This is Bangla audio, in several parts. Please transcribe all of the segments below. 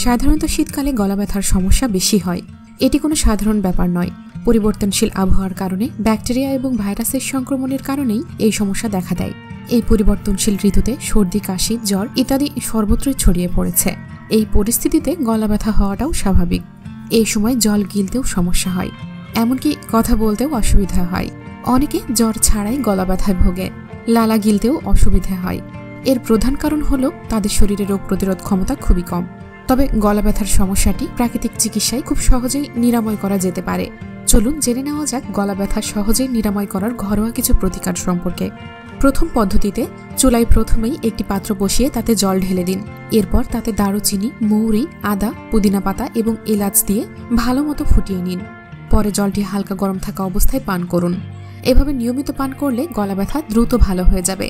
সাধারণত শীতকালে গলা ব্যথার সমস্যা বেশি হয়। এটি কোনো সাধারণ ব্যাপার নয়। পরিবর্তনশীল আবহাওয়ার কারণে ব্যাকটেরিয়া এবং ভাইরাসের সংক্রমণের কারণেই এই সমস্যা দেখা দেয়। এই পরিবর্তনশীল ঋতুতে সর্দি, কাশি, জ্বর ইত্যাদি সর্বত্রই ছড়িয়ে পড়েছে। এই পরিস্থিতিতে গলা ব্যথা হওয়াটাও স্বাভাবিক। এই সময় জল গিলতেও সমস্যা হয়, এমনকি কথা বলতেও অসুবিধা হয়। অনেকে জ্বর ছাড়াই গলা ব্যথায় ভোগে, লালা গিলতেও অসুবিধা হয়। এর প্রধান কারণ হলো তাদের শরীরে রোগ প্রতিরোধ ক্ষমতা খুবই কম। তবে গলা ব্যথার সমস্যাটি প্রাকৃতিক চিকিৎসায় খুব সহজেই নিরাময় করা যেতে পারে। চলুন জেনে নেওয়া যাক গলা ব্যথা সহজেই নিরাময় করার ঘরোয়া কিছু প্রতিকার সম্পর্কে। প্রথম পদ্ধতিতে চুলায় প্রথমেই একটি পাত্র বসিয়ে তাতে জল ঢেলে দিন। এরপর তাতে দারুচিনি, মৌরি, আদা, পুদিনা পাতা এবং এলাচ দিয়ে ভালো মতো ফুটিয়ে নিন। পরে জলটি হালকা গরম থাকা অবস্থায় পান করুন। এভাবে নিয়মিত পান করলে গলা ব্যথা দ্রুত ভালো হয়ে যাবে।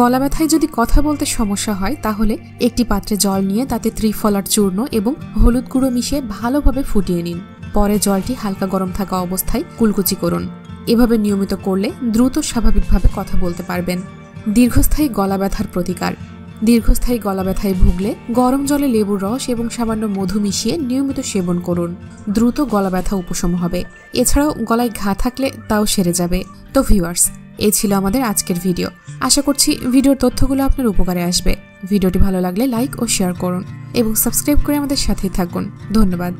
গলা ব্যথায় যদি কথা বলতে সমস্যা হয় তাহলে একটি পাত্রে জল নিয়ে তাতে ত্রিফলার চূর্ণ এবং হলুদ গুঁড়ো মিশিয়ে ভালোভাবে ফুটিয়ে নিন। পরে জলটি হালকা গরম থাকা অবস্থায় কুলকুচি করুন। এভাবে নিয়মিত করলে দ্রুত স্বাভাবিকভাবে কথা বলতে পারবেন। দীর্ঘস্থায়ী গলা ব্যথার প্রতিকার। দীর্ঘস্থায়ী গলা ব্যথায় ভুগলে গরম জলে লেবুর রস এবং সামান্য মধু মিশিয়ে নিয়মিত সেবন করুন। দ্রুত গলা ব্যথা উপশম হবে। এছাড়াও গলায় ঘা থাকলে তাও সেরে যাবে। তো ভিউয়ার্স, এই ছিল আমাদের আজকের ভিডিও। আশা করছি ভিডিওর তথ্যগুলো আপনার উপকারে আসবে। ভিডিওটি ভালো লাগলে লাইক ও শেয়ার করুন এবং সাবস্ক্রাইব করে আমাদের সাথেই থাকুন। ধন্যবাদ।